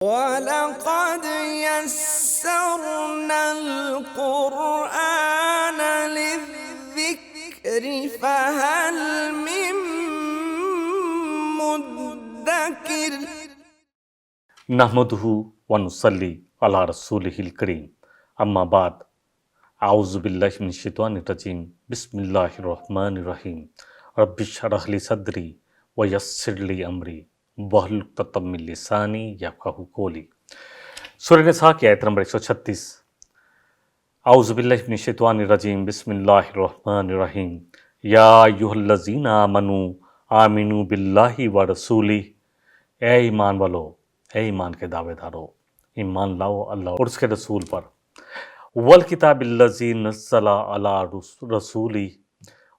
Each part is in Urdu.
وَلَقَدْ يَسَّرْنَا الْقُرْآنَ لِلذِّكْرِ فَهَلْ مِن مُّدَّكِرٍ۔ نحمدہ ونصلی علی رسولہ الکریم، اما بعد، اعوذ باللہ من الشیطان الرجیم، بسم اللہ الرحمن الرحیم، رب اشرح لی صدری ویسر لی امری واحلل عقدۃ من لسانی یفقہوا قولی۔ سورہ نساء کی آیت نمبر 136۔ اعوذ باللہ من الشیطان الرجیم، بسم اللہ الرحمن الرحیم، یا ایھا الذین آمنوا آمنوا باللہ ورسولہ۔ اے ایمان والو، اے ایمان کے دعوے دارو، ایمان لاؤ اللہ اور اس کے رسول پر۔ والکتاب الذی نزل علی رسولہ،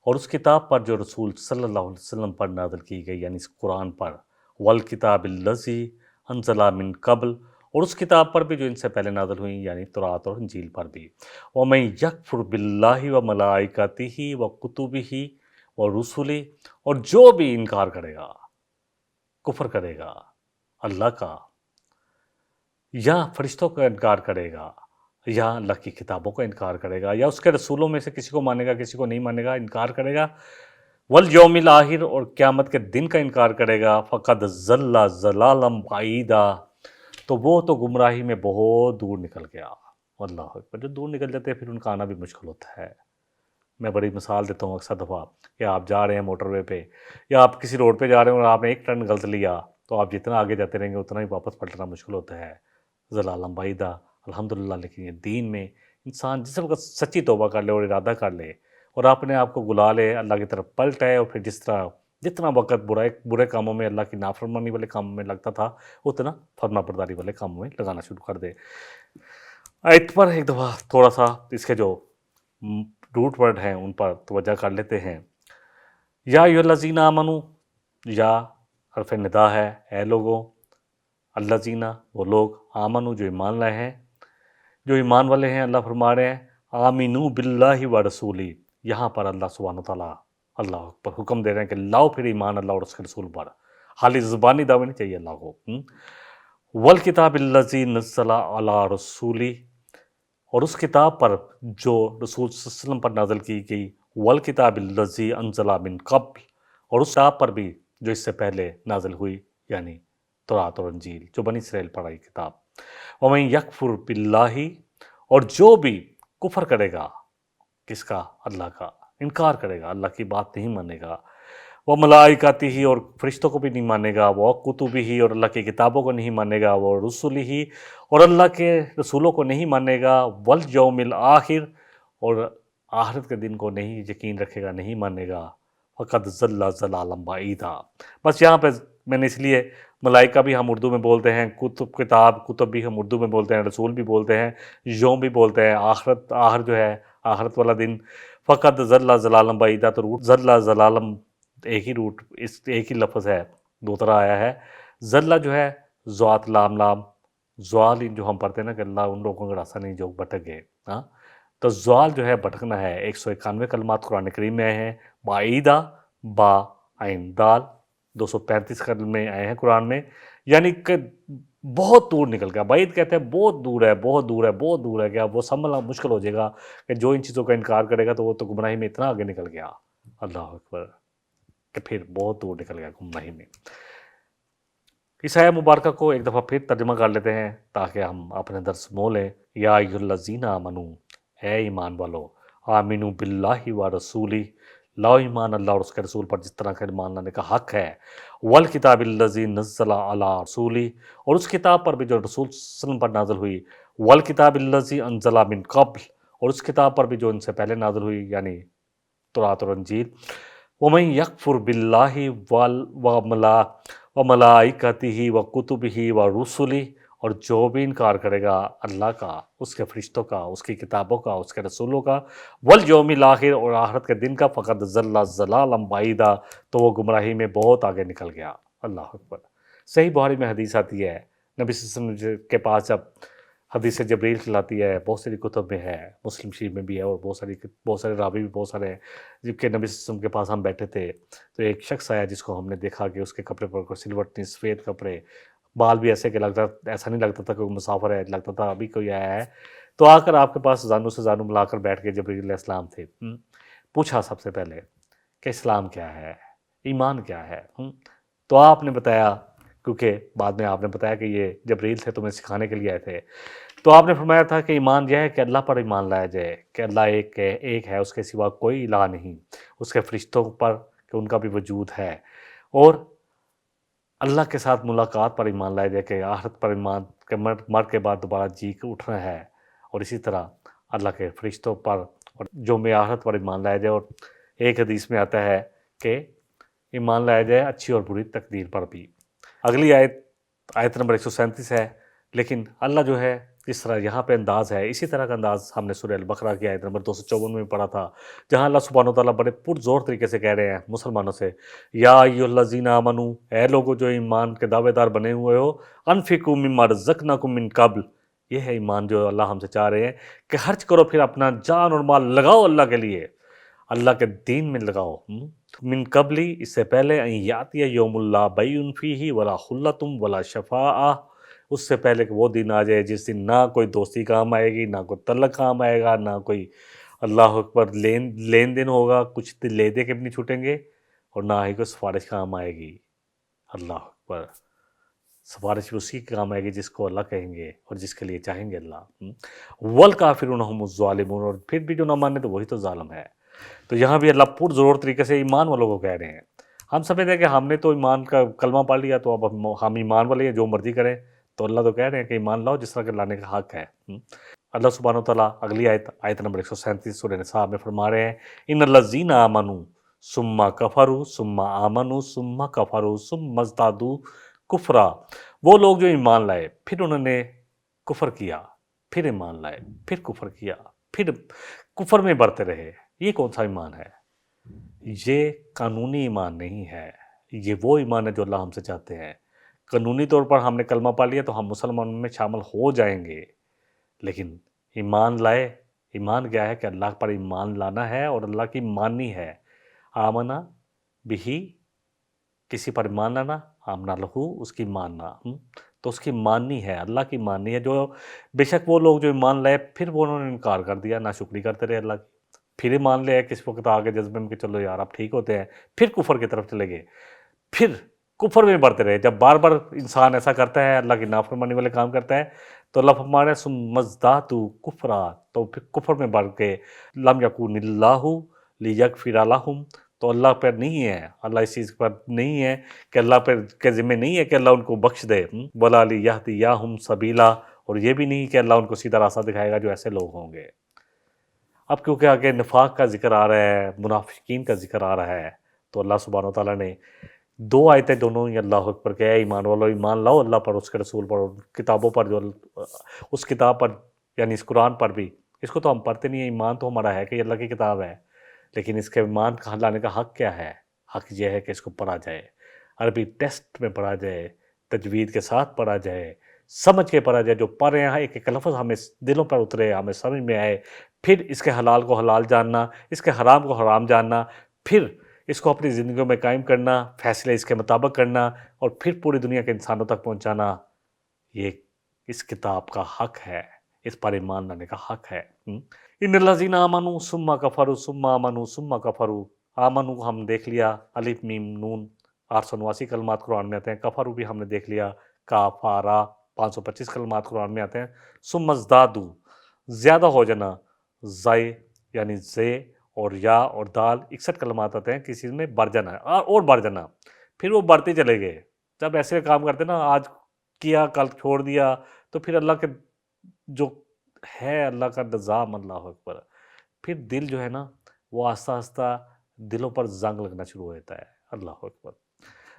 اور اس کتاب پر جو رسول صلی اللہ علیہ وسلم پر نازل کی گئی، یعنی اس قرآن پر۔ والکتاب الذی انزل من قبل، اور اس کتاب پر بھی جو ان سے پہلے نازل ہوئی، یعنی تورات اور انجیل پر بھی۔ ومن یکفر باللہ وملائکتہ وکتبہ ورسلہ، اور جو بھی انکار کرے گا، کفر کرے گا اللہ کا، یا فرشتوں کا انکار کرے گا، یا اللہ کی کتابوں کا انکار کرے گا، یا اس کے رسولوں میں سے کسی کو مانے گا کسی کو نہیں مانے گا، انکار کرے گا، والیوم الآخر، اور قیامت کے دن کا انکار کرے گا، فقد ضل ضلالا بعیدا، تو وہ تو گمراہی میں بہت دور نکل گیا۔ اللہ اکبر، جو دور نکل جاتے ہیں پھر ان کا آنا بھی مشکل ہوتا ہے۔ میں بڑی مثال دیتا ہوں اکثر دفعہ کہ آپ جا رہے ہیں موٹر وے پہ، یا آپ کسی روڈ پہ جا رہے ہیں اور آپ نے ایک ٹرن غلط لیا، تو آپ جتنا آگے جاتے رہیں گے اتنا ہی واپس پلٹنا مشکل ہوتا ہے، ضلالم بعیدہ۔ الحمدللہ، لیکن یہ دین میں انسان جس وقت سچی توبہ کر لے اور ارادہ کر لے اور اپنے آپ کو گلا لے، اللہ کی طرف پلٹے، اور پھر جتنا وقت برے کاموں میں، اللہ کی نافرمانی والے کاموں میں لگتا تھا، اتنا فرما برداری والے کاموں میں لگانا شروع کر دے۔ آیت پر ایک دفعہ تھوڑا سا اس کے جو روٹ ورڈ ہیں ان پر توجہ کر لیتے ہیں۔ یا ایھا الذین آمنوا، یا حرف ندا ہے، اے لوگوں، الذین وہ لوگ، آمنوا جو ایمان لائے ہیں، جو ایمان والے ہیں۔ اللہ فرما رہے ہیں آمنوا باللہ ورسولہ، یہاں پر اللہ سبحانہ وتعالیٰ اللہ پر حکم دے رہے ہیں کہ لاؤ پھر ایمان اللہ اور اس کے رسول پر، خالی زبانی دعوے نہیں چاہیے اللہ کو۔ والکتاب الذی نزل علی رسولہ، اور اس کتاب پر جو رسول صلی اللہ علیہ وسلم پر نازل کی گئی، والکتاب الذی انزل من قبل، اور اس کتاب پر بھی جو اس سے پہلے نازل ہوئی، یعنی تورات اور انجیل، جو بنی اسرائیل پر آئی کتاب۔ ومن یکفر باللہ، اور جو بھی کفر کرے گا، کس کا؟ اللہ کا، انکار کرے گا، اللہ کی بات نہیں مانے گا، وملائکتہ، اور فرشتوں کو بھی نہیں مانے گا، وکتبہ، اور اللہ کی کتابوں کو نہیں مانے گا، ورسلہ، اور اللہ کے رسولوں کو نہیں مانے گا، والیوم الآخر، اور آخرت کے دن کو نہیں یقین رکھے گا، نہیں مانے گا، فقد ضل ضلالا بعیدا۔ بس یہاں پہ میں نے اس لیے ملائکہ بھی ہم اردو میں بولتے ہیں، کتب بھی ہم اردو میں بولتے ہیں، رسول بھی بولتے ہیں، یوم بھی بولتے ہیں، آخر جو ہے آخرت والا دن، فقد ضل ضلالا بعیدا، تو روٹ ضل ضلالم ایک ہی لفظ ہے، دو طرح آیا ہے۔ ضلع جو ہے ذات لام زوال جو ہم پڑھتے ہیں نا کہ اللہ ان لوگوں کا راستہ نہیں جو بھٹک گئے، ہاں، تو زوال جو ہے بھٹکنا ہے۔ 191 کلمات قرآن کریم میں آئے ہیں، بعیدہ، با عین دال، 235 کلمے آئے ہیں قرآن میں، یعنی کہ بہت دور نکل گیا۔ بعید کہتے ہیں بہت دور ہے، بہت دور ہے، بہت دور ہے، کہ وہ سنبھلنا مشکل ہو جائے گا کہ جو ان چیزوں کا انکار کرے گا تو وہ تو گمراہی میں اتنا آگے نکل گیا، اللہ اکبر، کہ پھر بہت دور نکل گیا گمراہی میں۔ اس آیہ مبارکہ کو ایک دفعہ پھر ترجمہ کر لیتے ہیں تاکہ ہم اپنے درس مول لیں۔ یا ایھا الذین آمنوا، اے ایمان والو، آمنوا باللہ ورسولہ، لاؤ ایمان اللہ اور اس کے رسول پر جس طرح کا ایمان لانے کا حق ہے۔ والکتاب الذی نزل علی رسولہ، اور اس کتاب پر بھی جو رسول صلی اللہ علیہ وسلم پر نازل ہوئی۔ والکتاب الذی انزل من قبل، اور اس کتاب پر بھی جو ان سے پہلے نازل ہوئی، یعنی تورات اور انجیل۔ ومن یکفر باللہ وملائکتہ وکتبہ ورسلہ، اور جو بھی انکار کرے گا اللہ کا، اس کے فرشتوں کا، اس کی کتابوں کا، اس کے رسولوں کا، والیوم الآخر، اور آخرت کے دن کا، فقد ضل ضلالا بعیدا، تو وہ گمراہی میں بہت آگے نکل گیا، اللہ اکبر۔ صحیح بخاری میں حدیث آتی ہے، نبی صلی اللہ علیہ وسلم کے پاس جب حدیث جبریل کھلاتی ہے، بہت ساری کتب میں ہے، مسلم شریف میں بھی ہے، اور بہت سارے راوی بھی بہت سارے ہیں۔ جبکہ نبی صلی اللہ علیہ وسلم کے پاس ہم بیٹھے تھے تو ایک شخص آیا جس کو ہم نے دیکھا کہ اس کے کپڑے پر کوئی سلوٹ نہیں، سفید کپڑے، بال بھی ایسے کہ لگتا، ایسا نہیں لگتا تھا کوئی مسافر ہے، لگتا تھا ابھی کوئی آیا ہے۔ تو آ کر آپ کے پاس زانو سے زانو ملا کر بیٹھ کے جبرائیل علیہ السلام تھے۔ پوچھا سب سے پہلے کہ اسلام کیا ہے، ایمان کیا ہے؟ تو آپ نے بتایا، کیونکہ بعد میں آپ نے بتایا کہ یہ جبرائیل تھے تمہیں سکھانے کے لیے آئے تھے، تو آپ نے فرمایا تھا کہ ایمان یہ ہے کہ اللہ پر ایمان لایا جائے کہ اللہ ایک ہے، اس کے سوا کوئی الہ نہیں، اس کے فرشتوں پر کہ ان کا بھی وجود ہے، اور اللہ کے ساتھ ملاقات پر ایمان لایا جائے کہ آخرت پر ایمان کہ مر کے بعد دوبارہ جی کے اٹھنا ہے، اور اسی طرح اللہ کے فرشتوں پر اور جو میں آخرت پر ایمان لایا جائے، اور ایک حدیث میں آتا ہے کہ ایمان لایا جائے اچھی اور بری تقدیر پر بھی۔ اگلی آیت نمبر 137 ہے، لیکن اللہ جو ہے اس طرح یہاں پہ انداز ہے، اسی طرح کا انداز ہم نے سورہ البقرہ کی آیت نمبر 254 میں پڑھا تھا، جہاں اللہ سبحانہ وتعالیٰ بڑے پرزور طریقے سے کہہ رہے ہیں مسلمانوں سے، یا ایھا الذین آمنو، اے لوگو جو ایمان کے دعوے دار بنے ہوئے ہو، انفقوا مما رزقناکم من قبل، یہ ہے ایمان جو اللہ ہم سے چاہ رہے ہیں کہ خرچ کرو، پھر اپنا جان اور مال لگاؤ اللہ کے لیے، اللہ کے دین میں لگاؤ، من قبلی، اس سے پہلے، ان یاتی یوم لا بیع فیہ ولا خلۃ ولا شفاعہ، اس سے پہلے کہ وہ دن آ جائے جس دن نہ کوئی دوستی کام آئے گی، نہ کوئی تعلق کام آئے گا، نہ کوئی اللہ اکبر لین دین ہوگا، کچھ لے دے کے بھی نہیں چھوٹیں گے، اور نہ ہی کوئی سفارش کام آئے گی۔ اللہ اکبر، سفارش بھی اسی کے کام آئے گی جس کو اللہ کہیں گے اور جس کے لیے چاہیں گے اللہ۔ والکافرون هم الظالمون، اور پھر بھی جو نہ مانے تو وہی تو ظالم ہے۔ تو یہاں بھی اللہ پرزور طریقے سے ایمان والوں کو کہہ رہے ہیں۔ ہم سمجھتے ہیں کہ ہم نے تو ایمان کا کلمہ پڑھ لیا تو اب ہم ایمان والے ہیں، جو مرضی کریں، تو اللہ تو کہہ رہے ہیں کہ ایمان لاؤ جس طرح کے لانے کا حق ہے۔ اللہ سبحانہ وتعالیٰ اگلی آیت نمبر 137 سورہ نساء میں فرما رہے ہیں، ان الذین آمنوا ثم کفروا ثم آمنوا ثم کفروا ثم ازدادوا کفرا، وہ لوگ جو ایمان لائے پھر انہوں نے کفر کیا، پھر ایمان لائے، پھر کفر کیا، پھر کفر میں بڑھتے رہے، یہ کون سا ایمان ہے؟ یہ قانونی ایمان نہیں ہے، یہ وہ ایمان ہے جو اللہ ہم سے چاہتے ہیں۔ قانونی طور پر ہم نے کلمہ پڑھ لیا تو ہم مسلمانوں میں شامل ہو جائیں گے، لیکن ایمان لائے، ایمان کیا ہے کہ اللہ پر ایمان لانا ہے اور اللہ کی ماننی ہے۔ آمنا بہی، کسی پر ایمان لانا، آمنا لہو، اس کی ماننا، تو اس کی ماننی ہے، اللہ کی ماننی ہے۔ جو بے شک وہ لوگ جو ایمان لائے پھر وہ انہوں نے انکار کر دیا، ناشکری کرتے رہے اللہ کی، پھر ایمان لے آئے کس وقت آگے جذبے میں کہ چلو یار اب ٹھیک ہوتے ہیں، پھر کفر کی طرف چلے گئے، پھر کفر میں بڑھتے رہے۔ جب بار بار انسان ایسا کرتا ہے، اللہ کی نافرمانی والے کام کرتا ہے، تو اللہ فرما رہے ہیں ثم ازدادوا کفرا، تو پھر کفر میں بڑھ کے لم یکن اللہ لیغفر لہم، تو اللہ پر نہیں ہے، اللہ اس چیز پر نہیں ہے کہ اللہ پر کے ذمہ نہیں ہے کہ اللہ ان کو بخش دے، ولا لیہدیہم سبیلا، اور یہ بھی نہیں کہ اللہ ان کو سیدھا راستہ دکھائے گا جو ایسے لوگ ہوں گے۔ اب کیونکہ آگے نفاق کا ذکر آ رہا ہے، منافقین کا ذکر آ رہا ہے، تو اللہ سبحانہ وتعالیٰ نے دو آیتیں دونوں ہی اللہ اکبر کہ اے ایمان والو، ایمان لاؤ اللہ پر، اس کے رسول پر، اور کتابوں پر، جو اس کتاب پر یعنی اس قرآن پر بھی۔ اس کو تو ہم پڑھتے نہیں ہیں، ایمان تو ہمارا ہے کہ یہ اللہ کی کتاب ہے، لیکن اس کے ایمان کا لانے کا حق کیا ہے؟ حق یہ ہے کہ اس کو پڑھا جائے، عربی ٹیسٹ میں پڑھا جائے، تجوید کے ساتھ پڑھا جائے، سمجھ کے پڑھا جائے، جو پڑھ رہے ہیں ایک ایک لفظ ہمیں دلوں پر اترے، ہمیں سمجھ میں آئے، پھر اس کے حلال کو حلال جاننا، اس کے حرام کو حرام جاننا، پھر اس کو اپنی زندگیوں میں قائم کرنا، فیصلے اس کے مطابق کرنا، اور پھر پوری دنیا کے انسانوں تک پہنچانا، یہ اس کتاب کا حق ہے، اس پر ایمان لانے کا حق ہے۔ ان الذین آمنوا ثم کفروا ثم آمنوا ثم کفروا، آمنوا ہم دیکھ لیا، الف میم نون 889 کلمات قرآن میں آتے ہیں، کفروا بھی ہم نے دیکھ لیا، کاف را 525 کلمات قرآن میں آتے ہیں، ثم ازدادوا زیادہ ہو جانا، زائے یعنی زے اور یا اور دال 61 کلمات آتے ہیں، کسی چیز میں بڑھ جانا اور بڑھ جانا، پھر وہ بڑھتے چلے گئے۔ جب ایسے کام کرتے نا، آج کیا کل چھوڑ دیا، تو پھر اللہ کے جو ہے اللہ کا نظام، اللہ اکبر، پھر دل جو ہے نا وہ آہستہ آہستہ دلوں پر زنگ لگنا شروع ہو جاتا ہے، اللہ اکبر۔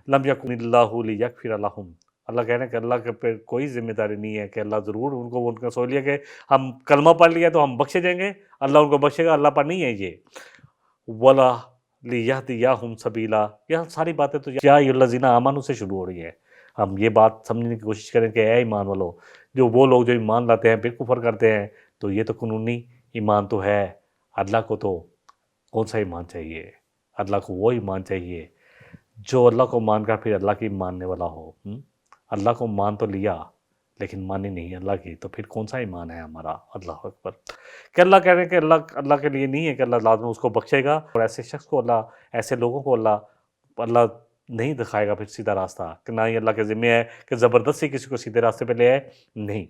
لم یکن اللہ لیغفر لہم، اللہ کہہ رہے ہیں کہ اللہ کے پہ کوئی ذمہ داری نہیں ہے کہ اللہ ضرور ان کو سوچ لیا کہ ہم کلمہ پڑھ لیا تو ہم بخشے جائیں گے، اللہ ان کو بخشے گا، اللہ پر نہیں ہے یہ۔ ولا لیہدیہم سبیلا، یہ ساری باتیں تو یا ایھا الذین آمنوا سے شروع ہو رہی ہیں۔ ہم یہ بات سمجھنے کی کوشش کریں کہ اے ایمان والو، جو وہ لوگ جو ایمان لاتے ہیں پھر کفر کرتے ہیں، تو یہ تو قانونی ایمان تو ہے، اللہ کو تو کون سا ایمان چاہیے؟ اللہ کو وہ ایمان چاہیے جو اللہ کو مان کر پھر اللہ کی ماننے والا ہو۔ اللہ کو مان تو لیا لیکن مانی نہیں اللہ کی، تو پھر کون سا ایمان ہے ہمارا؟ اللہ اکبر. کہ اللہ کہہ رہے ہیں کہ اللہ کے لیے نہیں ہے کہ اللہ لازم اس کو بخشے گا، اور ایسے شخص کو اللہ، ایسے لوگوں کو اللہ نہیں دکھائے گا پھر سیدھا راستہ، کہ نہ ہی اللہ کے ذمہ ہے کہ زبردستی کسی کو سیدھے راستے پہ لے آئے. نہیں،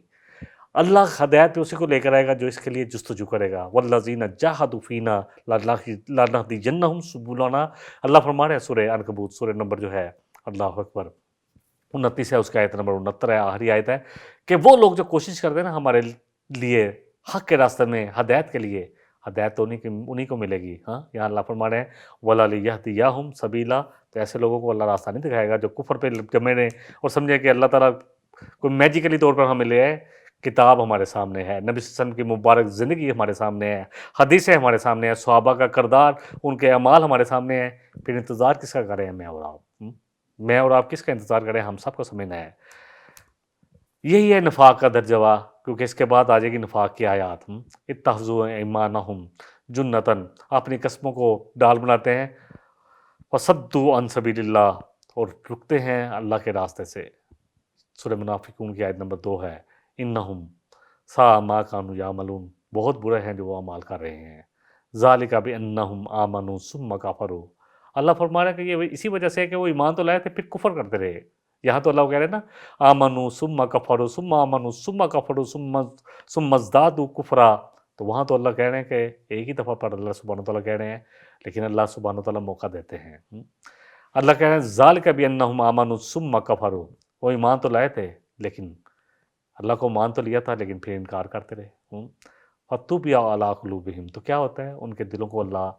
اللہ ہدایت پہ اسی کو لے کر آئے گا جو اس کے لیے جستجو کرے گا. والذین جاہدوا فینا لنہدینہم سبلنا. اللہ فرما رہے ہیں سورہ عنکبوت، سورہ نمبر جو ہے اللہ اکبر 29 ہے، اس کا آیت نمبر 69 ہے، آخری آیت ہے، کہ وہ لوگ جو کوشش کرتے ہیں نا ہمارے لیے حق کے راستے میں ہدایت کے لیے، ہدایت تو انہی کو ملے گی. ہاں، یہاں اللہ فرما رہے ہیں وَلَلِيَهْدِيَهُمْ سَبِيلًا. تو ایسے لوگوں کو اللہ راستہ نہیں دکھائے گا جو کفر پہ جمے رہے اور سمجھے کہ اللہ تعالیٰ کوئی میجیکلی طور پر ہمیں لے آئے. کتاب ہمارے سامنے ہے، نبی صلی اللہ علیہ وسلم کی مبارک زندگی ہمارے سامنے ہے، حدیثیں ہمارے سامنے ہیں، صحابہ کا کردار، ان کے اعمال ہمارے سامنے ہیں. پھر انتظار کس کا کریں میں اور آپ؟ میں اور آپ کس کا انتظار کریں؟ ہم سب کو سمجھنا ہے. یہی ہے نفاق کا درجہ، کیونکہ اس کے بعد آ جائے گی نفاق کی آیات. اتخذوا ایمانہم جنتاً، اپنی قسموں کو ڈال بناتے ہیں، وصدوا عن سبیل اللہ، اور رکتے ہیں اللہ کے راستے سے. سورہ منافقون کی آیت نمبر 2 ہے. انہم ساء ما کانوا یعملون، بہت برے ہیں جو وہ اعمال کر رہے ہیں. ذالک بانہم آمنوا ثم کفروا. اللہ فرما رہا ہے کہ یہ اسی وجہ سے ہے کہ وہ ایمان تو لائے تھے پھر کفر کرتے رہے. یہاں تو اللہ کہہ رہے ہیں نا آمنوا ثم کفروا ثم آمنوا ثم کفروا ثم ازدادوا کفرا. تو وہاں تو اللہ کہہ رہے ہیں کہ ایک ہی دفعہ پر اللہ سبحانہ وتعالیٰ کہہ رہے ہیں، لیکن اللہ سبحانہ وتعالیٰ موقع دیتے ہیں. اللہ کہہ رہے ہیں ذالک بانہم آمنوا ثم کفروا، وہ ایمان تو لائے تھے لیکن اللہ کو مان تو لیا تھا لیکن پھر انکار کرتے رہے. فطبع علی قلوبہم، تو کیا ہوتا ہے؟ ان کے دلوں کو اللہ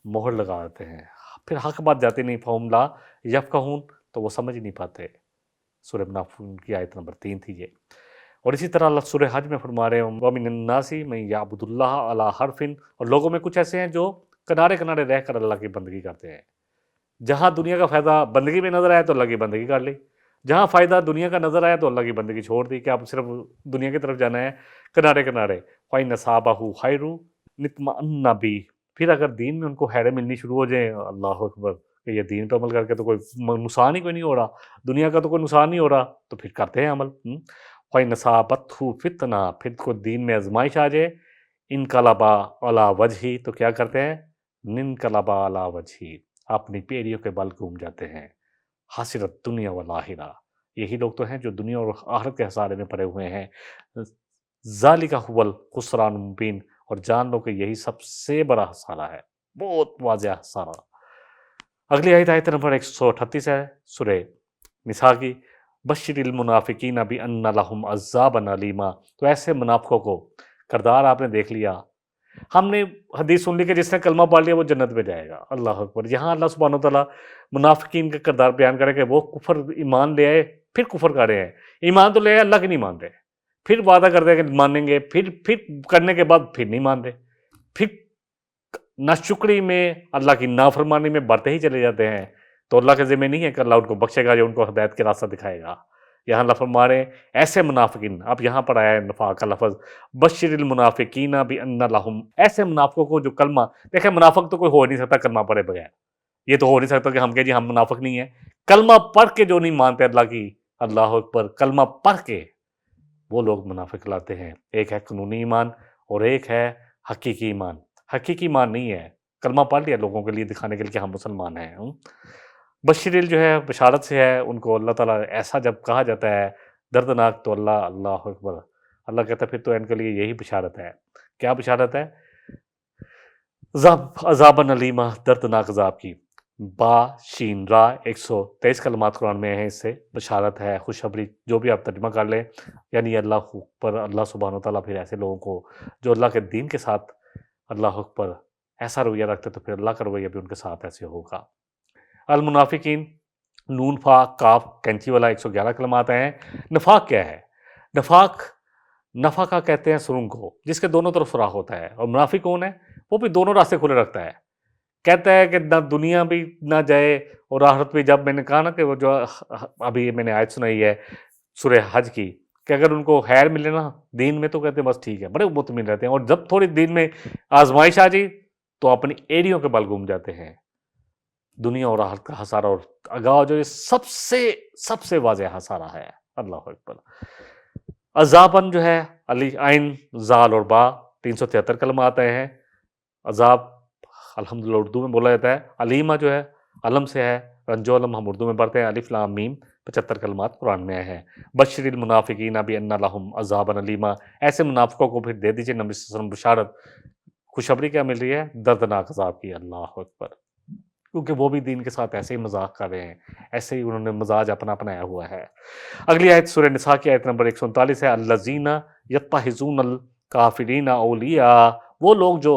مہر لگا دیتے ہیں، پھر حق بات جاتی نہیں. فہم لا یفقہون، تو وہ سمجھ نہیں پاتے. سورہ منافقون کی آیت نمبر 3 تھی یہ. اور اسی طرح اللہ سورہ حج میں فرما رہے ہیں وَمِنَ النَّاسِ مَن يَعْبُدُ اللَّهَ عَلَىٰ حَرْفٍ، اور لوگوں میں کچھ ایسے ہیں جو کنارے کنارے رہ کر اللہ کی بندگی کرتے ہیں. جہاں دنیا کا فائدہ بندگی میں نظر آیا تو اللہ کی بندگی کر لی، جہاں فائدہ دنیا کا نظر آیا تو اللہ کی بندگی چھوڑ دی کہ آپ صرف دنیا کی طرف جانا ہے کنارے کنارے. فَإِنَّ صَابَهُ خَيْرٌ نِطْمَأَنَّ بِهِ، پھر اگر دین میں ان کو خیریں ملنی شروع ہو جائیں، اللہ اکبر، کہ یہ دین پر عمل کر کے تو کوئی نقصان ہی کوئی نہیں ہو رہا، دنیا کا تو کوئی نقصان نہیں ہو رہا، تو پھر کرتے ہیں عمل. فَإِنَّ صَابَتْهُ فِتْنَةٌ، پھر کو دین میں آزمائش آ جائے، انقلب علی وجہہ، تو کیا کرتے ہیں؟ انقلب علی وجہہ، اپنی پیڑیوں کے بل گھوم جاتے ہیں. حسرت دنیا والآخرہ، یہی لوگ تو ہیں جو دنیا اور آخرت کے خسارے میں پڑے ہوئے ہیں. ذالک هو الخسران المبین، اور جان لو کہ یہی سب سے بڑا خسارہ ہے، بہت واضح خسارہ. اگلی آیت نمبر 138 ہے سورہ نساء کی. بشر المنافقین بان لہم عذابا الیما. تو ایسے منافقوں کو کردار آپ نے دیکھ لیا، ہم نے حدیث سن لی کہ جس نے کلمہ پڑھ لیا وہ جنت میں جائے گا. اللہ اکبر. یہاں اللہ سبحانہ وتعالیٰ منافقین کا کردار بیان کرے کہ وہ کفر ایمان لے آئے پھر کفر کر رہے ہیں. ایمان تو لے آئے، اللہ کی نہیں مان رہے، پھر وعدہ کرتے ہیں کہ مانیں گے، پھر کرنے کے بعد پھر نہیں مان رہے، پھر ناشکری میں اللہ کی نافرمانی میں بڑھتے ہی چلے جاتے ہیں. تو اللہ کے ذمہ نہیں ہے کہ اللہ ان کو بخشے گا یا ان کو ہدایت کے راستہ دکھائے گا. یہاں اللہ فرما رہے ہیں ایسے منافقین، اب یہاں پر آیا ہے نفاق کا لفظ، بشر المنافقین بان لہم، ایسے منافقوں کو جو کلمہ، دیکھیں منافق تو کوئی ہو نہیں سکتا کلمہ پڑھے بغیر، یہ تو ہو نہیں سکتا کہ ہم کہیں جی ہم منافق نہیں ہیں. کلمہ پڑھ کے جو نہیں مانتے اللہ کی، اللہ اکبر، کلمہ پڑھ کے وہ لوگ منافق لاتے ہیں. ایک ہے قانونی ایمان اور ایک ہے حقیقی ایمان. حقیقی ایمان نہیں ہے، کلمہ پڑھ لیا لوگوں کے لیے دکھانے کے لیے کہ ہم مسلمان ہیں. بشریل جو ہے بشارت سے ہے، ان کو اللہ تعالیٰ ایسا جب کہا جاتا ہے دردناک، تو اللہ اکبر، اللہ کہتا ہے پھر تو ان کے لیے یہی بشارت ہے. کیا بشارت ہے؟ عذاباً علیما، دردناک عذاب کی. با شین را 123 کلمات قرآن میں ہیں، اس سے بشارت ہے، خوشخبری، جو بھی آپ ترجمہ کر لیں. یعنی اللہ پر، اللہ سبحانہ وتعالیٰ پھر ایسے لوگوں کو جو اللہ کے دین کے ساتھ اللہ اکبر ایسا رویہ رکھتے تو پھر اللہ کا رویہ بھی ان کے ساتھ ایسے ہوگا. المنافقین، نون فا کاف کینچی والا 111 کلمات ہیں. نفاق کیا ہے؟ نفاق کہتے ہیں سرنگ کو جس کے دونوں طرف سوراخ ہوتا ہے. اور منافق کون ہے؟ وہ بھی دونوں راستے کھلے رکھتا ہے. کہتا ہے کہ نہ دنیا بھی نہ جائے اور آخرت بھی. جب میں نے کہا نا کہ وہ جو ابھی میں نے آیت سنائی ہے سورہ حج کی، کہ اگر ان کو خیر ملے نا دین میں تو کہتے ہیں بس ٹھیک ہے، بڑے مطمئن رہتے ہیں. اور جب تھوڑی دین میں آزمائش آ جائے تو اپنی ایڑیوں کے بل گھوم جاتے ہیں. دنیا اور آخرت کا خسارہ اور آگاہ جو یہ سب سے واضح خسارہ ہے. اللہ اکبر۔ عذابن جو ہے علی عین زال اور با 373 کلمات آئے ہیں۔ عذاب الحمدللہ اردو میں بولا جاتا ہے۔ علیمہ جو ہے علم سے ہے، رنج و علم ہم اردو میں پڑھتے ہیں، الف لام میم 75 کلمات قرآن میں آئے ہیں۔ بشر المنافقین بان لہم عذابا علیما، ایسے منافقوں کو پھر دے دیجئے نبی صلی اللہ علیہ وسلم بشارت، خوشخبری کیا مل رہی ہے؟ دردناک عذاب کی۔ اللہ اکبر، کیونکہ وہ بھی دین کے ساتھ ایسے ہی مذاق کر رہے ہیں، ایسے ہی انہوں نے مزاج اپنا اپنایا ہوا ہے۔ اگلی آیت سورہ نساء کی آیت نمبر 139 ہے، الذین یتخذون الکافرین اولیاء، وہ لوگ جو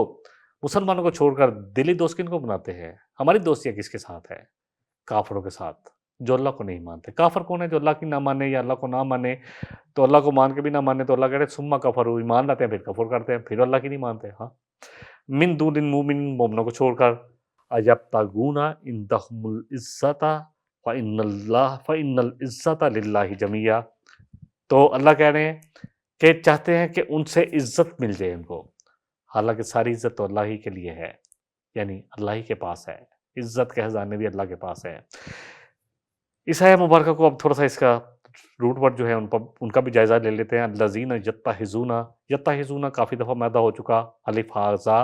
مسلمانوں کو چھوڑ کر دلی دوست کن کو بناتے ہیں؟ ہماری دوستیاں کس کے ساتھ ہے؟ کافروں کے ساتھ، جو اللہ کو نہیں مانتے۔ کافر کون ہے؟ جو اللہ کی نہ مانے یا اللہ کو نہ مانے، تو اللہ کو مان کے بھی نہ مانے تو اللہ کہہ رہے ثم کفروا، ایمان لاتے ہیں پھر کفر کرتے ہیں، پھر اللہ کی نہیں مانتے۔ ہاں، من دون المؤمن، مومنوں کو چھوڑ کر، ایبتغون عندهم العزت فإن العزت للہ جمیعا، تو اللہ کہہ رہے ہیں کہ چاہتے ہیں کہ ان سے عزت مل جائے ان کو، حالانکہ ساری عزت تو اللہ ہی کے لیے ہے، یعنی اللہ ہی کے پاس ہے، عزت کے خزانے بھی اللہ کے پاس ہے۔ اس آیہ مبارکہ کو اب تھوڑا سا اس کا روٹ ورڈ جو ہے ان کا بھی جائزہ لے لیتے ہیں۔ الذین یتخذون، یتخذون کافی دفعہ میدا ہو چکا، الف ہا زا،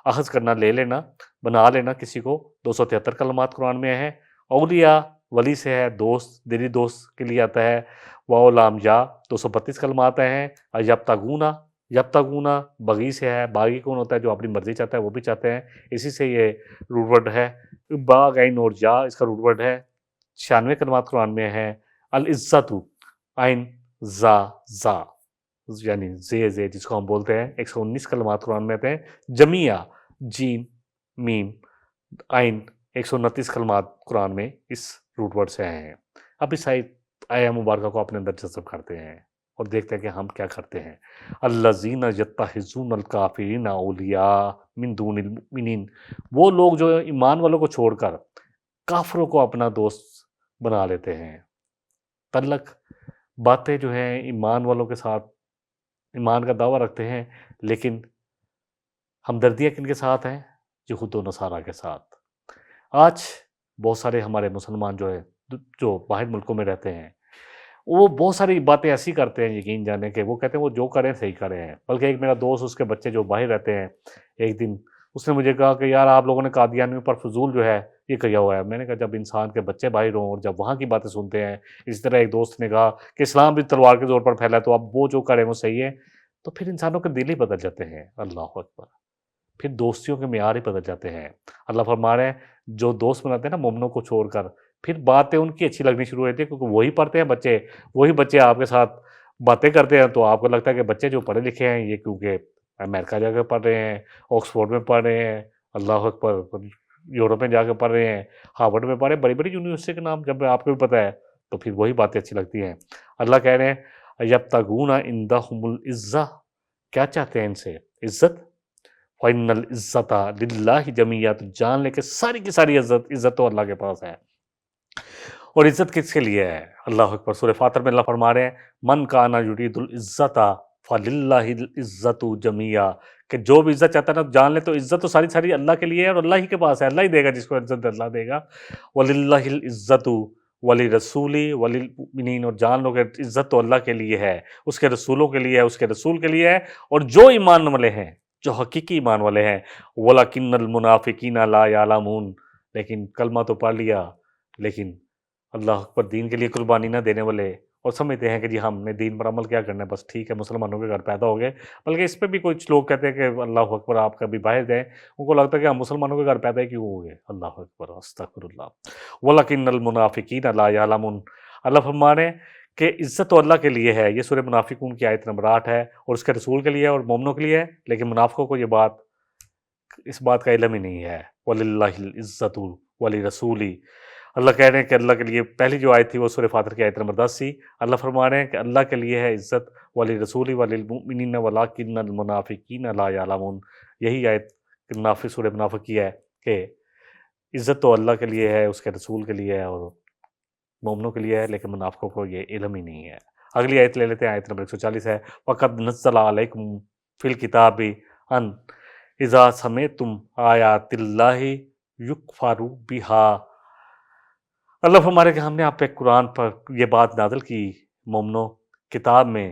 اخذ کرنا، لے لینا، بنا لینا کسی کو، 273 کلمات قرآن میں ہیں۔ اولیاء ولی سے ہے، دوست، دلی دوست کے لیے آتا ہے۔ واو لام یا 232 کلمات آئے ہیں۔ یبتغون، یبتغون بغی سے ہے، باغی کون ہوتا ہے؟ جو اپنی مرضی چاہتا ہے، وہ بھی چاہتے ہیں، اسی سے یہ روٹ ورڈ ہے۔ باغ عین اور یا اس کا روٹ ورڈ ہے، 96 کلمات قرآن میں ہیں۔ العزت عین زا زا، یعنی زے جس کو ہم بولتے ہیں، 119 کلمات قرآن میں آتے ہیں۔ جمیع جیم میم عین 129 کلمات قرآن میں اس روٹ ورڈ سے آئے ہیں۔ اب اس آیہ مبارکہ کو اپنے اندر جذب کرتے ہیں اور دیکھتے ہیں کہ ہم کیا کرتے ہیں۔ الذین یتخذون الکافرین اولیاء من دون المؤمنین، وہ لوگ جو ایمان والوں کو چھوڑ کر کافروں کو اپنا دوست بنا لیتے ہیں۔ تعلق باتیں جو ہیں ایمان والوں کے ساتھ، ایمان کا دعویٰ رکھتے ہیں، لیکن ہمدردیاں کن کے ساتھ ہیں؟ یہود و نصارہ کے ساتھ۔ آج بہت سارے ہمارے مسلمان جو باہر ملکوں میں رہتے ہیں، وہ بہت ساری باتیں ایسی کرتے ہیں، یقین جانے کہ وہ کہتے ہیں وہ جو کریں صحیح کریں ہیں۔ بلکہ ایک میرا دوست، اس کے بچے جو باہر رہتے ہیں، ایک دن اس نے مجھے کہا کہ یار آپ لوگوں نے قادیانیوں پر فضول جو ہے یہ کیا ہوا ہے۔ میں نے کہا جب انسان کے بچے باہر ہوں اور جب وہاں کی باتیں سنتے ہیں، اسی طرح ایک دوست نے کہا کہ اسلام بھی تلوار کے زور پر پھیلا ہے، تو اب وہ جو کریں وہ صحیح ہے، تو پھر انسانوں کے دل ہی بدل جاتے ہیں۔ اللہ اکبر، پھر دوستیوں کے معیار ہی بدل جاتے ہیں۔ اللہ فرما رہے ہیں جو دوست بناتے ہیں نا مومنوں کو چھوڑ کر، پھر باتیں ان کی اچھی لگنی شروع ہوتی ہے، کیونکہ وہی پڑھتے ہیں بچے، وہی بچے آپ کے ساتھ باتیں کرتے ہیں، تو آپ کو لگتا ہے کہ بچے جو پڑھے لکھے ہیں یہ کیونکہ امریکہ جا کے پڑھ رہے ہیں، آکسفورڈ میں پڑھ رہے ہیں، اللہ اکبر، یورپ میں جا کے پڑھ رہے ہیں، ہارورڈ میں پڑھ رہے ہیں، بڑی بڑی یونیورسٹی کے نام جب آپ کو بھی پتہ ہے، تو پھر وہی باتیں اچھی لگتی ہیں۔ اللہ کہہ رہے ہیں یبتغون عندهم العزہ، کیا چاہتے ہیں ان سے؟ عزت۔ فإن العزت للہ جمیعا، تو جان لے کہ ساری کی ساری عزت تو اللہ کے پاس ہے۔ اور عزت کس کے لیے ہے؟ اللہ اکبر، سورہ فاطر میں اللہ فرما رہے ہیں من کان یرید العزت فللہ العزت جمیعا، کہ جو بھی عزت چاہتا ہے نا، جان لے تو عزت تو ساری اللہ کے لیے ہے اور اللہ ہی کے پاس ہے، اللہ ہی دے گا جس کو عزت اللہ دے گا۔ وللہ العزت ولرسولی وللمؤمنین، اور جان لو کہ عزت تو اللہ کے لیے ہے، اس کے رسولوں کے لیے ہے، اس کے رسول کے لیے ہے، اور جو ایمان والے ہیں، جو حقیقی ایمان والے ہیں۔ وَلَكِنَّ الْمُنَافِقِينَ لَا يَعْلَمُونَ، لیکن کلمہ تو پڑھ لیا، لیکن اللہ اکبر دین کے لیے قربانی نہ دینے والے، اور سمجھتے ہیں کہ جی ہم نے دین پر عمل کیا کرنا ہے، بس ٹھیک ہے مسلمانوں کے گھر پیدا ہو گئے۔ بلکہ اس پہ بھی کچھ لوگ کہتے ہیں کہ اللہ اکبر آپ کبھی باہر جائیں، ان کو لگتا ہے کہ ہم مسلمانوں کے گھر پیدا ہی کیوں ہو گئے۔ اللہ اکبر، استغفر اللہ۔ وَلَكِنَّ الْمُنَافِقِينَ لَا يَعْلَمُونَ، اللہ فرما رہے ہیں کہ عزت تو اللہ کے لیے ہے، یہ سورہ منافقون کی آیت نمبر 8 ہے، اور اس کے رسول کے لیے اور مومنوں کے لیے ہے، لیکن منافقوں کو اس بات کا علم ہی نہیں ہے۔ وَلِلَّهِ الْعِزَّةُ وَلِرَسُولِهِ، اللہ کہہ رہے ہیں کہ اللہ کے لیے، پہلی جو آیت تھی وہ سورہ فاطر کی آیت نمبر 10 تھی، اللہ فرما رہے ہیں کہ اللہ کے لیے ہے عزت، وَلِرَسُولِهِ وَلِلْمُؤْمِنِينَ وَلَكِنَّ الْمُنَافِقِينَ لَا يَعْلَمُونَ، یہی آیت سورہ منافق کی ہے کہ عزت تو اللہ کے لیے ہے، اس کے رسول کے لیے ہے اور مومنوں کے لیے ہے، لیکن منافقوں کو یہ علم ہی نہیں ہے۔ اگلی آیت لے لیتے ہیں، آیت نمبر 140 ہے، وَقَدْ نَزَّلَ عَلَيْكُمْ فِي الْكِتَابِ أَنْ اِذَا سَمِعْتُمْ آیَاتِ اللَّهِ يُکْفَرُ بِهَا، اللہ فرما رہے کہ ہم نے آپ پہ قرآن پر یہ بات نازل کی، مومنو کتاب میں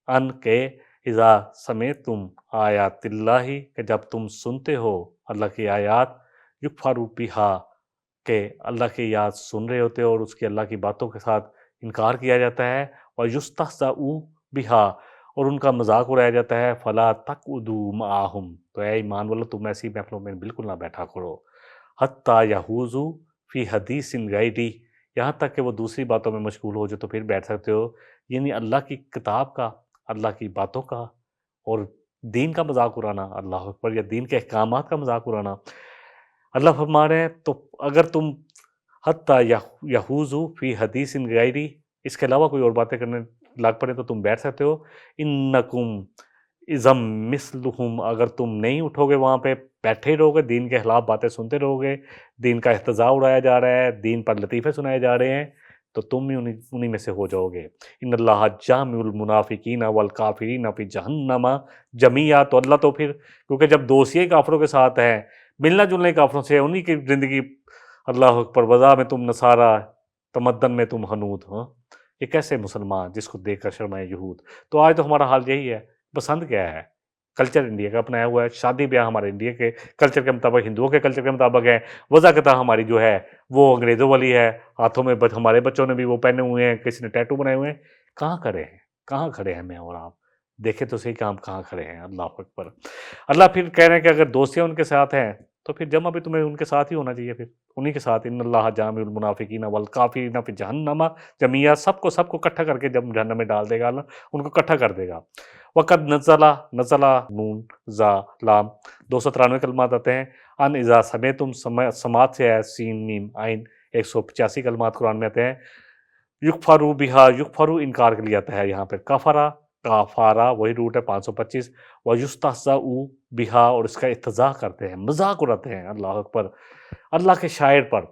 ان کے اذا سمعتم آیات اللہ کہ جب تم سنتے ہو اللہ کی آیات یکفروا بہا کہ اللہ کی یاد سن رہے ہوتے ہو اور اس کی اللہ کی باتوں کے ساتھ انکار کیا جاتا ہے اور یستہزأ بہا اور ان کا مذاق اڑایا جاتا ہے فلا تقعدوا معہم تو اے ایمان والو تم ایسی محفلوں میں بالکل نہ بیٹھا کرو حتی یہوزوا فی حدیث غیری یہاں تک کہ وہ دوسری باتوں میں مشغول ہو جو تو پھر بیٹھ سکتے ہو، یعنی اللہ کی کتاب کا، اللہ کی باتوں کا اور دین کا مذاق اڑانا، اللہ اکبر، یا دین کے احکامات کا مذاق اڑانا۔ اللہ فرما رہے ہیں تو اگر تم حتی یہوزوا فی حدیث غیری اس کے علاوہ کوئی اور باتیں کرنے لگ پڑے تو تم بیٹھ سکتے ہو، انکم اذا مثلہم اگر تم نہیں اٹھو گے وہاں پہ بیٹھے رہو گے، دین کے خلاف باتیں سنتے رہو گے، دین کا احتجاج اڑایا جا رہا ہے، دین پر لطیفے سنائے جا رہے ہیں، تو تم بھی انہی میں سے ہو جاؤ گے۔ ان اللہ جامع المنافقین والکافرین فی جہنم جمیعا، تو اللہ تو پھر کیونکہ جب دوستی کافروں کے ساتھ ہے، ملنا جلنے کافروں سے، انہی کی زندگی، اللہ اکبر، وضع میں تم نصارہ تمدن میں تم حنود، ہاں یہ کیسے مسلمان جس کو دیکھ کر شرمائے یہود۔ تو آج تو ہمارا حال یہی ہے، پسند کیا ہے؟ کلچر انڈیا کا اپنایا ہوا ہے، شادی بیاہ ہمارے انڈیا کے کلچر کے مطابق، ہندوؤں کے کلچر کے مطابق ہے، وضاقتہ ہماری جو ہے وہ انگریزوں والی ہے، ہاتھوں میں ہمارے بچوں نے بھی وہ پہنے ہوئے ہیں، کسی نے ٹیٹو بنائے ہوئے ہیں۔ کہاں کھڑے ہیں میں اور آپ؟ دیکھیں تو صحیح کام کہاں کھڑے ہیں، اللہ اکبر۔ اللہ پھر کہہ رہے ہیں کہ اگر دوستیاں ان کے ساتھ ہیں تو پھر جمع بھی تمہیں ان کے ساتھ ہی ہونا چاہیے، پھر انہی کے ساتھ۔ ان اللہ جامع المنافقین والکافرین فی جہنم جمیعا، سب کو اکٹھا کر کے جب جہنم میں ڈال دے گا اللہ، ان کو اکٹھا کر دے گا۔ وقد نزلہ نون زا لام 293 کلمات آتے ہیں، ان اذا سمعتم سماعت سے ہے، سین میم عین 185 کلمات قرآن میں آتے ہیں۔ یکفروا بہا، یکفروا انکار کے لیے آتا ہے یہاں پہ، کفرا کافارا وہی روٹ ہے 525، ویستہزأ بہا اور اس کا استہزاء کرتے ہیں، مذاق اڑاتے ہیں، اللہ اکبر۔ اللہ کے شاعر پر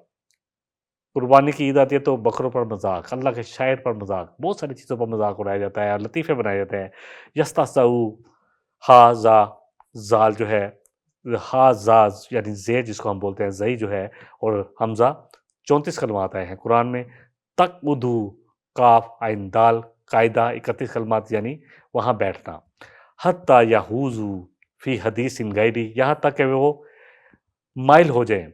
قربانی کی عید آتی ہے تو بکروں پر مذاق، اللہ کے شاعر پر مذاق، بہت ساری چیزوں پر مذاق اڑایا جاتا ہے، لطیفے بنائے جاتے ہیں۔ یستہزأ ہا زا، زال جو ہے ہا زاز یعنی زیر جس کو ہم بولتے ہیں، زئی جو ہے، اور حمزہ 34 کلمات آئے ہیں قرآن میں۔ تقعدو کاف عین دال قاعدہ 31 کلمات یعنی وہاں بیٹھنا۔ حتی یہوزوا فی حدیث غیری یہاں تک کہ وہ مائل ہو جائیں۔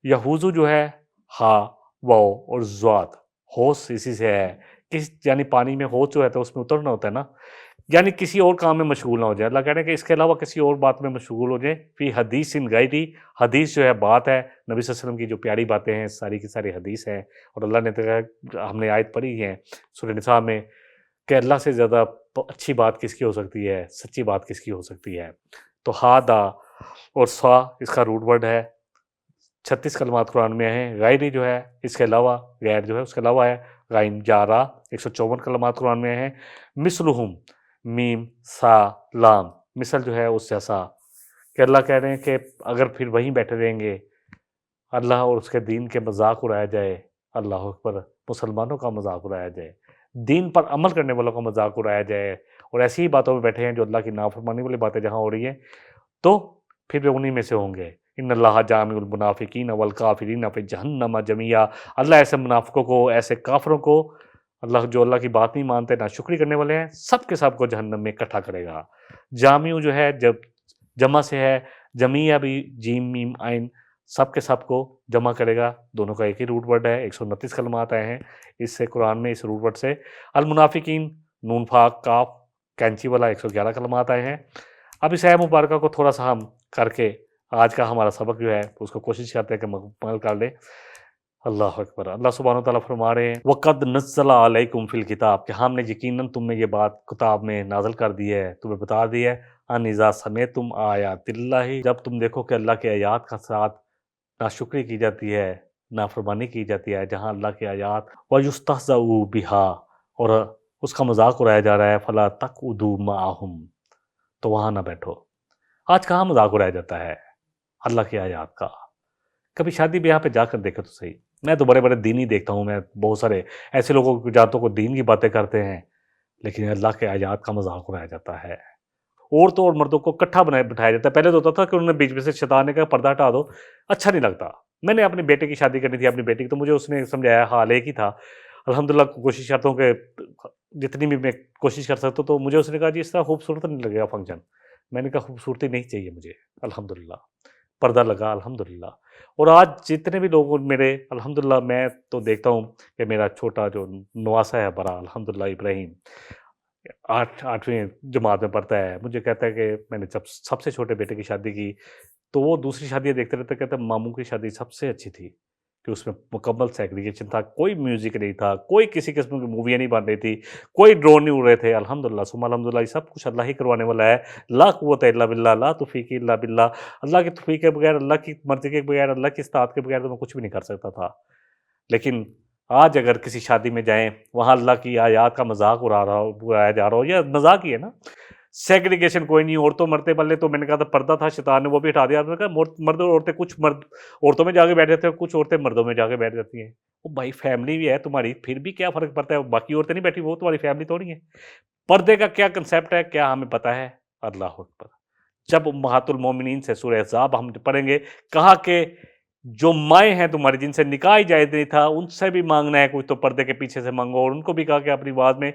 یہوزو جو ہے ہا واو اور زواد، ہوش اسی سے ہے، یعنی پانی میں ہوش جو ہے تو اس میں اترنا ہوتا ہے نا، یعنی کسی اور کام میں مشغول نہ ہو جائے۔ اللہ کہہ رہے ہیں کہ اس کے علاوہ کسی اور بات میں مشغول ہو جائیں۔ فی حدیث غیری، حدیث جو ہے بات ہے، نبی صلی اللہ علیہ وسلم کی جو پیاری باتیں ہیں ساری کی ساری حدیث ہیں، اور اللہ نے ہم نے آیت پڑھی ہے سورہ نساء میں کہ اللہ سے زیادہ اچھی بات کس کی ہو سکتی ہے، سچی بات کس کی ہو سکتی ہے۔ تو ہا دا اور سا اس کا روٹ ورڈ ہے، 36 کلمات قرآن میں ہیں۔ غیری جو ہے اس کے علاوہ، غیر جو ہے اس کے علاوہ ہے، غین جارا 154 کلمات قرآن میں ہیں۔ مثلہم میم سا لام، مثل جو ہے اس جیسا، کہ اللہ کہہ رہے ہیں کہ اگر پھر وہیں بیٹھے رہیں گے، اللہ اور اس کے دین کے مذاق اڑایا جائے، اللہ اکبر، مسلمانوں کا مذاق اڑایا جائے، دین پر عمل کرنے والوں کا مذاق اڑایا جائے، اور ایسی ہی باتوں میں بیٹھے ہیں جو اللہ کی نافرمانی والی باتیں جہاں ہو رہی ہیں، تو پھر وہ انہی میں سے ہوں گے۔ ان اللہ جامع المنافقین والکافرین فی جہنم جمیعا، اللہ ایسے منافقوں کو، ایسے کافروں کو، اللہ جو اللہ کی بات نہیں مانتے، ناشکری کرنے والے ہیں، سب کے سب کو جہنم میں اکٹھا کرے گا۔ جامع جو ہے جب جمع سے ہے، جمیعہ بھی جیم میم عین، سب کے سب کو جمع کرے گا، دونوں کا ایک ہی روٹ ورڈ ہے۔ 129 کلمات آئے ہیں اس سے قرآن میں، اس روٹ ورڈ سے۔ المنافقین نون فا کاف کینچی والا 111 کلمات آئے ہیں۔ اب اس آیت مبارکہ کو تھوڑا سا ہم کر کے آج کا ہمارا سبق جو ہے اس کو کوشش کرتے ہیں کہ مکمل کر لیں۔ اللہ اکبر۔ اللہ سبحانہ وتعالیٰ فرما رہے ہیں وَقَدْ نَزَّلَ عَلَيْكُمْ فِي الْكِتَابِ کہ ہم نے یقیناً تم میں یہ بات کتاب میں نازل کر دی ہے، تمہیں بتا دی ہے، ان اذا سمعتم آیات اللہ جب تم دیکھو کہ اللہ کے آیات کا ساتھ ناشکری کی جاتی ہے، نافرمانی کی جاتی ہے، جہاں اللہ کی آیات وَيُسْتَهْزَأُ بِهَا اور اس کا مذاق اڑایا جا رہا ہے، فَلَا تَقْعُدُوا مَعَهُمْ تو وہاں نہ بیٹھو۔ آج کہاں مذاق اڑایا جاتا ہے اللہ کی آیات کا؟ کبھی شادی بیاہ پہ جا کر دیکھو تو صحیح۔ میں تو بڑے بڑے دینی دیکھتا ہوں، میں بہت سارے ایسے لوگوں کو جاتوں کو دین کی باتیں کرتے ہیں، لیکن اللہ کے آیات کا مذاق اڑایا جاتا ہے۔ عورتوں اور مردوں کو اکٹھا بٹھایا جاتا ہے۔ پہلے تو ہوتا تھا کہ انہوں نے بیچ میں سے شیطان نے کہا پردہ ہٹا دو، اچھا نہیں لگتا۔ میں نے اپنے بیٹے کی شادی کرنی تھی، اپنی بیٹی کی، تو مجھے اس نے سمجھایا، حال ایک ہی تھا، الحمدللہ کوشش کرتا ہوں کہ جتنی بھی میں کوشش کر سکتا ہوں، تو مجھے اس نے کہا جی اس طرح خوبصورت نہیں لگے گا فنکشن. میں نے کہا خوبصورتی نہیں چاہیے مجھے الحمدللہ، پردہ لگا الحمدللہ. اور آج جتنے بھی لوگ میرے الحمدللہ، میں تو دیکھتا ہوں کہ میرا چھوٹا جو نواسا ہے بڑا الحمدللہ ابراہیم، آٹھویں جماعت میں پڑھتا ہے، مجھے کہتا ہے کہ میں نے جب سب سے چھوٹے بیٹے کی شادی کی تو وہ دوسری شادیاں دیکھتے رہتے، کہتا ہے ماموں کی شادی سب سے اچھی تھی کہ اس میں مکمل سیگریگیشن تھا، کوئی میوزک نہیں تھا، کوئی کسی قسم کی موویاں نہیں بن رہی تھی، کوئی ڈرون نہیں اڑ رہے تھے. الحمدللہ ثم الحمدللہ، یہ سب کچھ اللہ ہی کروانے والا ہے. لا قوت الا باللہ، لا توفیق الا باللہ. اللہ کی توفیق کے بغیر، اللہ کی مرضی کے بغیر، اللہ کی اطاعت کے بغیر تو میں کچھ بھی نہیں کر سکتا تھا. لیکن آج اگر کسی شادی میں جائیں، وہاں اللہ کی آیات کا مذاق اڑایا جا رہا ہو، یا مذاق ہی ہے نا، سیگریگیشن کوئی نہیں، عورتوں مرتے پلے. تو میں نے کہا تھا پردہ تھا، شیطان نے وہ بھی ہٹا دیا. میں نے کہا مرد اور عورتیں، کچھ مرد عورتوں میں جا کے بیٹھ جاتے ہیں، کچھ عورتیں مردوں میں جا کے بیٹھ جاتی ہیں. وہ بھائی فیملی بھی ہے تمہاری، پھر بھی کیا فرق پڑتا ہے؟ باقی عورتیں نہیں بیٹھی، وہ تمہاری فیملی تھوڑی ہے. پردے کا کیا کنسیپٹ ہے، کیا ہمیں پتہ ہے؟ اللہ اکبر. جب امہات المومنین سے سورہ احزاب ہم پڑھیں گے، کہا کہ جو مائیں ہیں تمہاری جن سے نکاح ہی جائز نہیں تھا، ان سے بھی مانگنا ہے کچھ تو پردے کے پیچھے سے مانگو. اور ان کو بھی کہا کہ اپنی آواز میں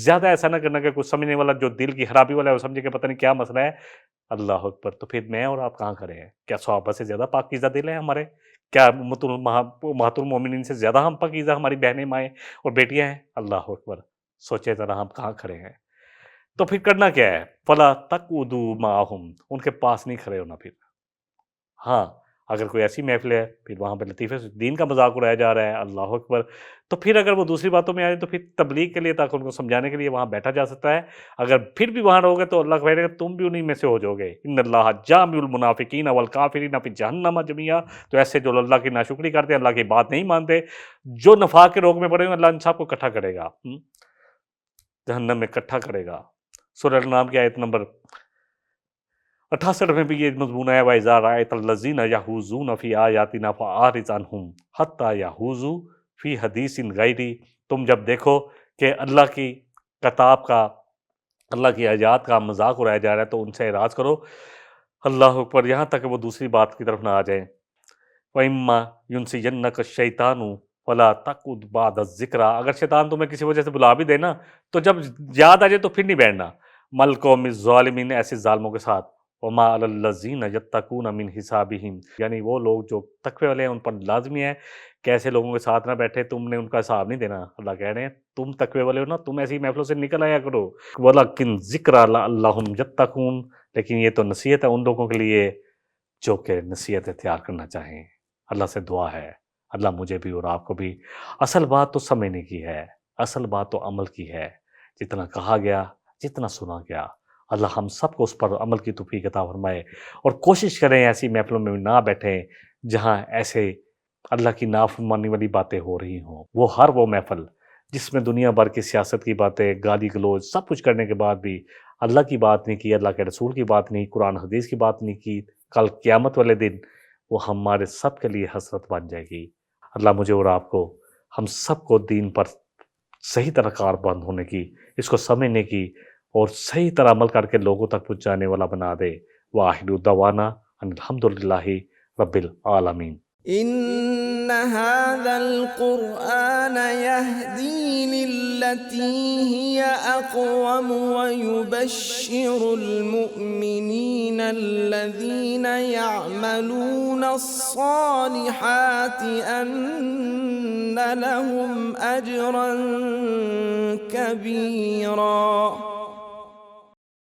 زیادہ ایسا نہ کرنا کہ کچھ سمجھنے والا جو دل کی خرابی والا ہے وہ سمجھے کہ پتہ نہیں کیا مسئلہ ہے. اللہ اکبر. تو پھر میں اور آپ کہاں کھڑے ہیں؟ کیا صحابہ سے زیادہ پاکیزہ دل ہیں ہمارے؟ کیا امہات المومنین سے زیادہ ہم پاکیزہ ہماری بہنیں، مائیں اور بیٹیاں ہیں؟ اللہ اکبر. سوچے ذرا ہم کہاں کھڑے ہیں. تو پھر کرنا کیا ہے؟ فلا تقعدوا معهم، ان کے پاس نہیں کھڑے ہونا. پھر ہاں، اگر کوئی ایسی محفل ہے پھر وہاں پہ لطیفے سے دین کا مذاق اڑایا جا رہا ہے، اللہ اکبر، تو پھر اگر وہ دوسری باتوں میں آئے تو پھر تبلیغ کے لیے، تاکہ ان کو سمجھانے کے لیے وہاں بیٹھا جا سکتا ہے. اگر پھر بھی وہاں رہو گے تو اللہ کہے گا تم بھی انہی میں سے ہو جاؤ گے. ان اللہ جامع المنافقین والکافرین فی جہنم جميعا. تو ایسے جو اللہ کی ناشکری کرتے ہیں، اللہ کی بات نہیں مانتے، جو نفاق کے روگ میں پڑے ہوئے، اللہ ان سب کو اکٹھا کرے گا، جہنم میں اکٹھا کرے گا. سورہ الانعام کی آیت نمبر 68 میں بھی یہ مضمون ہے. وَإِذَا رَأَيْتَ الَّذِينَ يَخُوضُونَ فِي آيَاتِنَا فَأَعْرِضْ عَنْهُمْ حَتَّى يَخُوضُوا فِي حَدِيثٍ غَيْرِهِ. تم جب دیکھو کہ اللہ کی کتاب کا، اللہ کی آیات کا مذاق اڑایا جا رہا ہے تو ان سے اعراض کرو. اللہ اکبر. یہاں تک کہ وہ دوسری بات کی طرف نہ آ جائیں. وَإِمَّا يُنْسِيَنَّكَ الشَّيْطَانُ فَلَا تَقْعُدْ بَعْدَ الذِّكْرَىٰ. اگر شیطان تمہیں کسی وجہ سے بلا بھی دے نا، تو جب یاد آ جائے تو پھر نہیں بیٹھنا. مَلْقَوْمِ الظَّالِمِينَ، ایسے ظالموں کے ساتھ. وَمَا عَلَى الَّذِينَ يَتَّقُونَ مِنْ حِسَابِهِمْ، یعنی وہ لوگ جو تقوی والے ہیں ان پر لازمی ہے کہ ایسے لوگوں کے ساتھ نہ بیٹھے. تم نے ان کا حساب نہیں دینا. اللہ کہہ رہے ہیں تم تقوی والے ہو نا، تم ایسی محفلوں سے نکل آیا کرو. وَلَكِنْ ذِكْرَىٰ لَعَلَّهُمْ يَتَّقُونَ، لیکن یہ تو نصیحت ہے ان لوگوں کے لیے جو کہ نصیحت اختیار کرنا چاہیں. اللہ سے دعا ہے اللہ مجھے بھی اور آپ کو بھی. اصل بات تو سمجھنے کی ہے، اصل بات تو عمل کی ہے. جتنا کہا گیا، جتنا سنا گیا، اللہ ہم سب کو اس پر عمل کی توفیق عطا فرمائے. اور کوشش کریں ایسی محفلوں میں نہ بیٹھیں جہاں ایسے اللہ کی نافرمانی والی باتیں ہو رہی ہوں. وہ محفل جس میں دنیا بھر کی سیاست کی باتیں، گالی گلوچ، سب کچھ کرنے کے بعد بھی اللہ کی بات نہیں کی، اللہ کے رسول کی بات نہیں، قرآن حدیث کی بات نہیں کی، کل قیامت والے دن وہ ہمارے سب کے لیے حسرت بن جائے گی. اللہ مجھے اور آپ کو، ہم سب کو دین پر صحیح طرح کاربند ہونے کی، اس کو سمجھنے کی اور صحیح طرح عمل کر کے لوگوں تک پہنچانے والا بنا دے. وآخر دعوانا ان الحمدللہ رب العالمین. إن هذا القرآن يهدي للتي هي أقوم ويبشر المؤمنين الذين يعملون الصالحات أن لهم أجرا كبيرا.